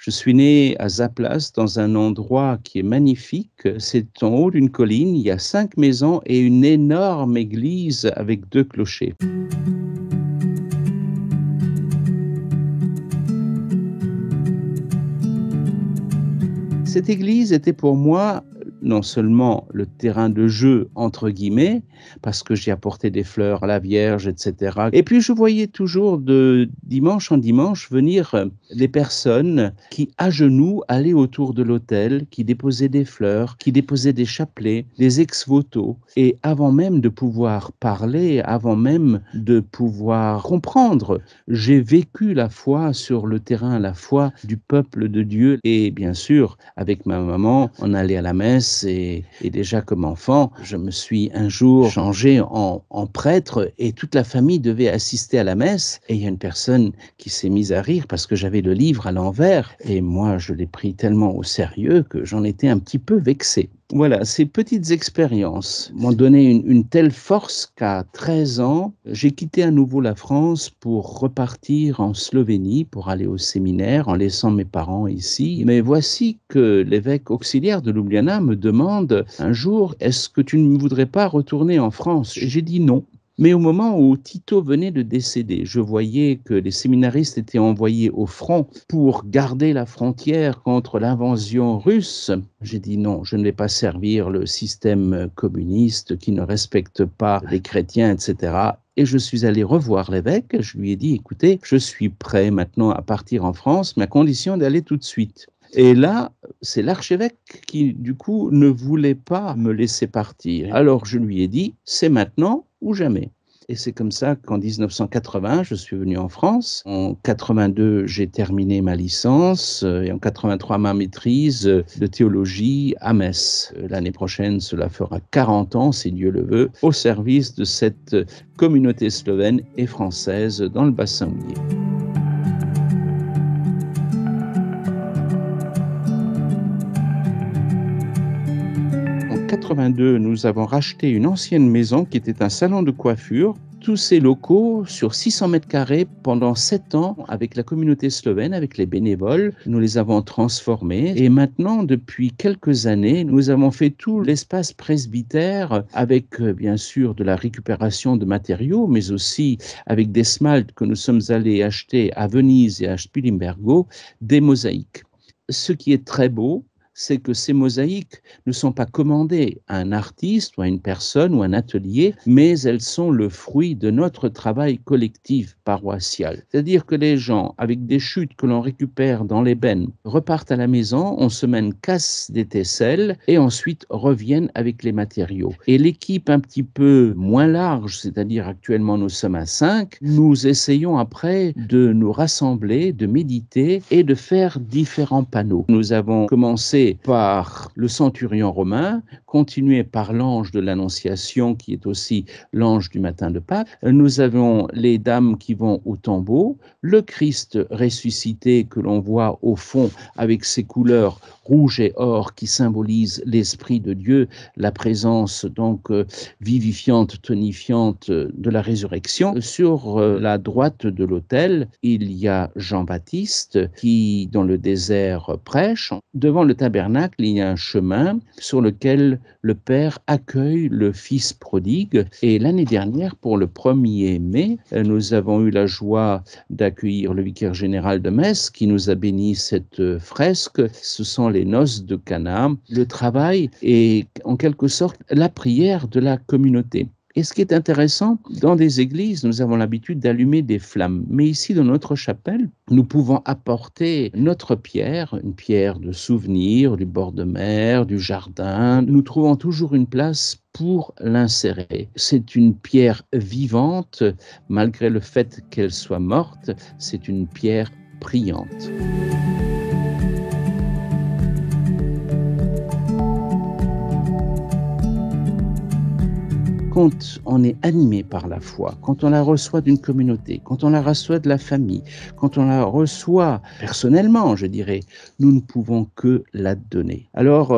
Je suis né à Zaplas, dans un endroit qui est magnifique. C'est en haut d'une colline, il y a 5 maisons et une énorme église avec 2 clochers. Cette église était pour moi non seulement le terrain de jeu entre guillemets, parce que j'y apportais des fleurs à la Vierge, etc. Et puis je voyais toujours de dimanche en dimanche venir des personnes qui, à genoux, allaient autour de l'autel, qui déposaient des fleurs, qui déposaient des chapelets, des ex-voto. Et avant même de pouvoir parler, avant même de pouvoir comprendre, j'ai vécu la foi sur le terrain, la foi du peuple de Dieu. Et bien sûr, avec ma maman, on allait à la messe et déjà comme enfant, je me suis un jour changé en prêtre et toute la famille devait assister à la messe. Et il y a une personne qui s'est mise à rire parce que j'avais le livre à l'envers et moi je l'ai pris tellement au sérieux que j'en étais un petit peu vexé. Voilà, ces petites expériences m'ont donné une telle force qu'à 13 ans, j'ai quitté à nouveau la France pour repartir en Slovénie, pour aller au séminaire en laissant mes parents ici. Mais voici que l'évêque auxiliaire de Ljubljana me demande un jour: est-ce que tu ne voudrais pas retourner en France? Et j'ai dit non. Mais au moment où Tito venait de décéder, je voyais que les séminaristes étaient envoyés au front pour garder la frontière contre l'invasion russe. J'ai dit non, je ne vais pas servir le système communiste qui ne respecte pas les chrétiens, etc. Et je suis allé revoir l'évêque, je lui ai dit: écoutez, je suis prêt maintenant à partir en France, mais à condition d'aller tout de suite. Et là, c'est l'archevêque qui, du coup, ne voulait pas me laisser partir. Alors je lui ai dit: c'est maintenant ou jamais. Et c'est comme ça qu'en 1980, je suis venu en France. En 82, j'ai terminé ma licence et en 83, ma maîtrise de théologie à Metz. L'année prochaine, cela fera 40 ans, si Dieu le veut, au service de cette communauté slovène et française dans le bassin houiller. En 82, nous avons racheté une ancienne maison qui était un salon de coiffure. Tous ces locaux, sur 600 mètres carrés, pendant 7 ans, avec la communauté slovène, avec les bénévoles, nous les avons transformés. Et maintenant, depuis quelques années, nous avons fait tout l'espace presbytère avec, bien sûr, de la récupération de matériaux, mais aussi avec des smaltes que nous sommes allés acheter à Venise et à Spilimbergo, des mosaïques. Ce qui est très beau, c'est que ces mosaïques ne sont pas commandées à un artiste ou à une personne ou un atelier, mais elles sont le fruit de notre travail collectif paroissial. C'est-à-dire que les gens, avec des chutes que l'on récupère dans l'ébène, repartent à la maison, on se mène casse des tesselles et ensuite reviennent avec les matériaux. Et l'équipe un petit peu moins large, c'est-à-dire actuellement nous sommes à 5, nous essayons après de nous rassembler, de méditer et de faire différents panneaux. Nous avons commencé par le centurion romain, continué par l'ange de l'Annonciation, qui est aussi l'ange du matin de Pâques. Nous avons les dames qui vont au tombeau, le Christ ressuscité que l'on voit au fond avec ses couleurs rouge et or qui symbolisent l'Esprit de Dieu, la présence donc vivifiante, tonifiante de la résurrection. Sur la droite de l'autel, il y a Jean-Baptiste qui, dans le désert, prêche. Devant le tabernacle, il y a un chemin sur lequel le Père accueille le Fils prodigue. Et l'année dernière, pour le 1er mai, nous avons eu la joie d'accueillir le vicaire général de Metz qui nous a béni cette fresque. Ce sont les noces de Cana. Le travail est en quelque sorte la prière de la communauté. Et ce qui est intéressant, dans des églises, nous avons l'habitude d'allumer des flammes. Mais ici, dans notre chapelle, nous pouvons apporter notre pierre, une pierre de souvenir, du bord de mer, du jardin. Nous trouvons toujours une place pour l'insérer. C'est une pierre vivante, malgré le fait qu'elle soit morte, c'est une pierre priante. Quand on est animé par la foi, quand on la reçoit d'une communauté, quand on la reçoit de la famille, quand on la reçoit personnellement, je dirais, nous ne pouvons que la donner. Alors,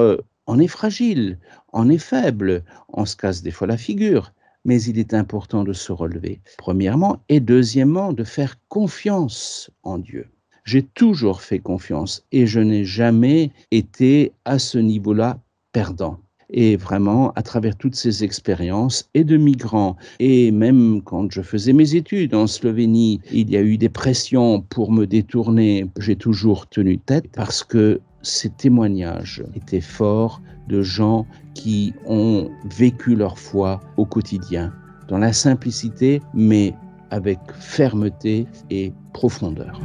on est fragile, on est faible, on se casse des fois la figure, mais il est important de se relever, premièrement, et deuxièmement, de faire confiance en Dieu. J'ai toujours fait confiance et je n'ai jamais été à ce niveau-là perdant. Et vraiment, à travers toutes ces expériences et de migrants, et même quand je faisais mes études en Slovénie, il y a eu des pressions pour me détourner. J'ai toujours tenu tête parce que ces témoignages étaient forts de gens qui ont vécu leur foi au quotidien, dans la simplicité, mais avec fermeté et profondeur.